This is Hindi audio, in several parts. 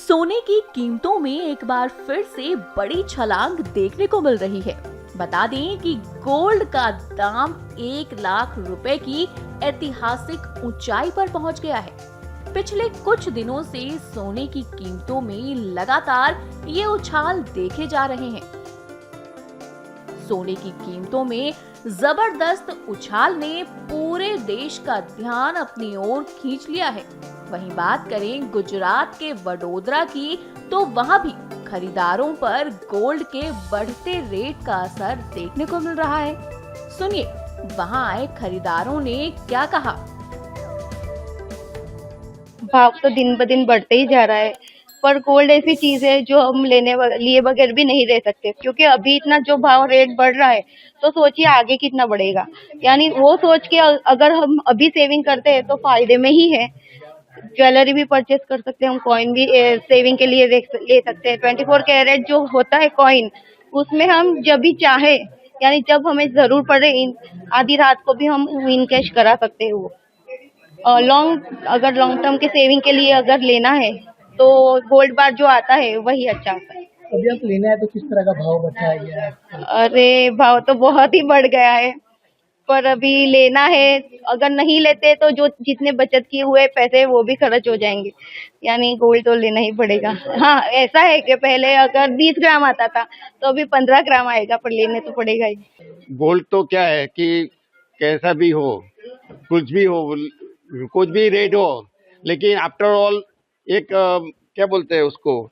सोने की कीमतों में एक बार फिर से बड़ी छलांग देखने को मिल रही है। बता दें कि गोल्ड का दाम 1 लाख रुपए की ऐतिहासिक ऊंचाई पर पहुंच गया है। पिछले कुछ दिनों से सोने की कीमतों में लगातार ये उछाल देखे जा रहे हैं। सोने की कीमतों में जबरदस्त उछाल ने पूरे देश का ध्यान अपनी ओर खींच लिया है। वहीं बात करें गुजरात के वडोदरा की, तो वहां भी खरीदारों पर गोल्ड के बढ़ते रेट का असर देखने को मिल रहा है। सुनिए वहां आए खरीदारों ने क्या कहा। भाव तो दिन ब दिन बढ़ते ही जा रहा है, पर गोल्ड ऐसी चीज है जो हम लिए बगैर भी नहीं रह सकते, क्योंकि अभी इतना जो भाव रेट बढ़ रहा है तो सोचिए आगे कितना बढ़ेगा। यानी वो सोच के अगर हम अभी सेविंग करते हैं तो फायदे में ही है। ज्वेलरी भी परचेस कर सकते हैं, हम कॉइन भी सेविंग के लिए ले सकते हैं। 24 कैरेट जो होता है कॉइन, उसमें हम जब भी चाहे, यानी जब हमें जरूर पड़े आधी रात को भी हम इन कैश करा सकते हैं। वो अगर लॉन्ग टर्म के सेविंग के लिए अगर लेना है तो गोल्ड बार जो आता है वही अच्छा आता है। अभी आप लेना है तो किस तरह का भाव बताया गया है? अरे भाव तो बहुत ही बढ़ गया है, पर अभी लेना है। अगर नहीं लेते तो जो जितने बचत किए हुए पैसे वो भी खर्च हो जाएंगे, यानी गोल्ड तो लेना ही पड़ेगा। हाँ, ऐसा है कि पहले अगर 20 ग्राम आता था तो अभी 15 ग्राम आएगा, पर लेने तो पड़ेगा ही। गोल्ड तो क्या है कि कैसा भी हो, कुछ भी रेट हो, लेकिन आफ्टर ऑल एक क्या बोलते हैं उसको,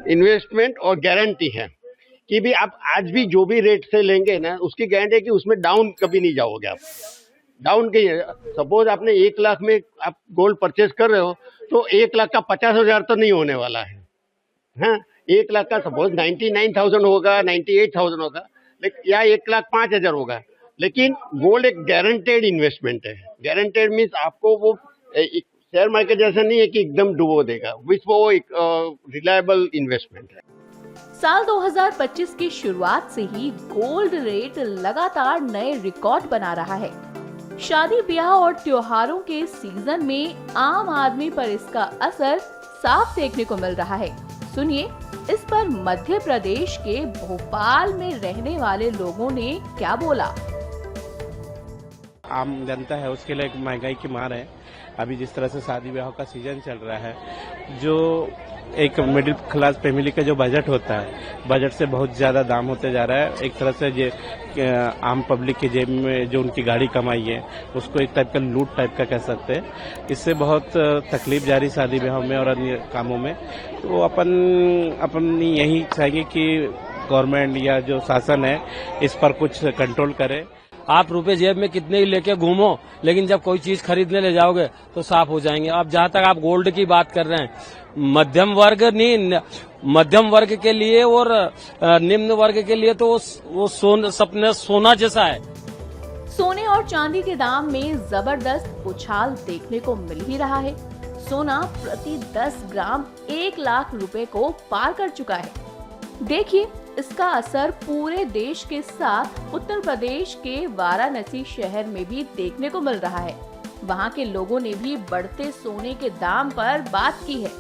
इन्वेस्टमेंट और गारंटी है कि भी आप आज भी जो भी रेट से लेंगे ना, उसकी गारंटी है कि उसमें डाउन कभी नहीं जाओगे आप। डाउन की सपोज आपने 1 लाख में आप गोल्ड परचेज कर रहे हो तो 1 लाख का 50,000 तो नहीं होने वाला है। हाँ, 1 लाख का सपोज 99,000 होगा, 98,000 होगा, लेकिन या 1,05,000 होगा। लेकिन गोल्ड एक गारंटेड इन्वेस्टमेंट है। गारंटेड मीन्स आपको वो शेयर मार्केट जैसा नहीं है कि एकदम डुबो देगा, वो एक रिलायबल इन्वेस्टमेंट है। साल 2025 की शुरुआत से ही गोल्ड रेट लगातार नए रिकॉर्ड बना रहा है। शादी ब्याह और त्योहारों के सीजन में आम आदमी पर इसका असर साफ देखने को मिल रहा है। सुनिए इस पर मध्य प्रदेश के भोपाल में रहने वाले लोगों ने क्या बोला। आम जनता है उसके लिए एक महंगाई की मार है। अभी जिस तरह से शादी ब्याह का सीजन चल रहा है, जो एक मिडिल क्लास फैमिली का जो बजट होता है, बजट से बहुत ज्यादा दाम होते जा रहा है। एक तरह से आम पब्लिक के जेब में जो उनकी गाड़ी कमाई है उसको एक टाइप का लूट टाइप का कह सकते हैं। इससे बहुत तकलीफ जा रही शादी ब्याह में और अन्य कामों में। तो अपन यही चाहेंगे कि गवर्नमेंट या जो शासन है इस पर कुछ कंट्रोल करे। आप रुपए जेब में कितने ही लेके घूमो, लेकिन जब कोई चीज खरीदने ले जाओगे तो साफ हो जाएंगे। अब जहाँ तक आप गोल्ड की बात कर रहे हैं, मध्यम वर्ग के लिए और निम्न वर्ग के लिए तो वो सोना जैसा है। सोने और चांदी के दाम में जबरदस्त उछाल देखने को मिल ही रहा है। सोना प्रति 10 ग्राम 1 लाख रुपए को पार कर चुका है। देखिए इसका असर पूरे देश के साथ उत्तर प्रदेश के वाराणसी शहर में भी देखने को मिल रहा है। वहां के लोगों ने भी बढ़ते सोने के दाम पर बात की है।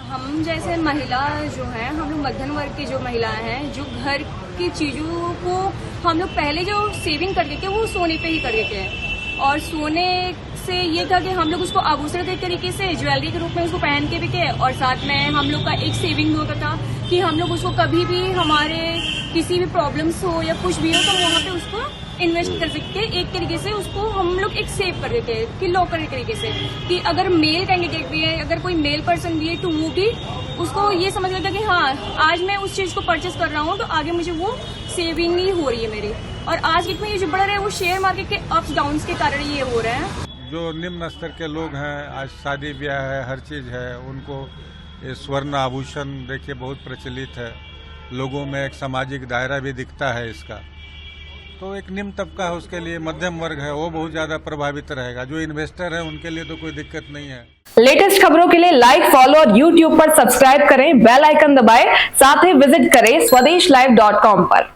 हम जैसे महिला जो है, हम लोग मध्यम वर्ग की जो महिलाएं हैं, जो घर की चीजों को हम लोग पहले जो सेविंग करते थे वो सोने पे ही कर देते हैं। और सोने से ये था कि हम लोग उसको आभूषण के तरीके से ज्वेलरी के रूप में उसको पहन के बिके, और साथ में हम लोग का एक सेविंग होता था कि हम लोग उसको कभी भी हमारे किसी भी प्रॉब्लम्स हो या कुछ भी हो तो वहाँ पे उसको इन्वेस्ट कर सकते। एक तरीके से उसको हम लोग एक सेव कर देते हैं कि लॉकर के तरीके से, कि अगर मेल कैंडिडेट भी है, अगर कोई मेल पर्सन भी है तो वो भी उसको ये समझ लेता कि हाँ आज मैं उस चीज को परचेस कर रहा हूँ तो आगे मुझे वो सेविंग ही हो रही है मेरी। और आज कितना ये जो बढ़ रहा है वो शेयर मार्केट के अप्स डाउन के कारण ये हो रहा है। जो निम्न स्तर के लोग हैं, आज शादी ब्याह है, हर चीज है, उनको ये स्वर्ण आभूषण देखिए बहुत प्रचलित है। लोगों में एक सामाजिक दायरा भी दिखता है इसका। तो एक निम्न तबका है, उसके लिए मध्यम वर्ग है, वो बहुत ज्यादा प्रभावित रहेगा। जो इन्वेस्टर है उनके लिए तो कोई दिक्कत नहीं है। लेटेस्ट खबरों के लिए लाइक, फॉलो और यूट्यूब पर सब्सक्राइब करें, बेल आइकन दबाएं, साथ ही विजिट करें swedishlive.com पर।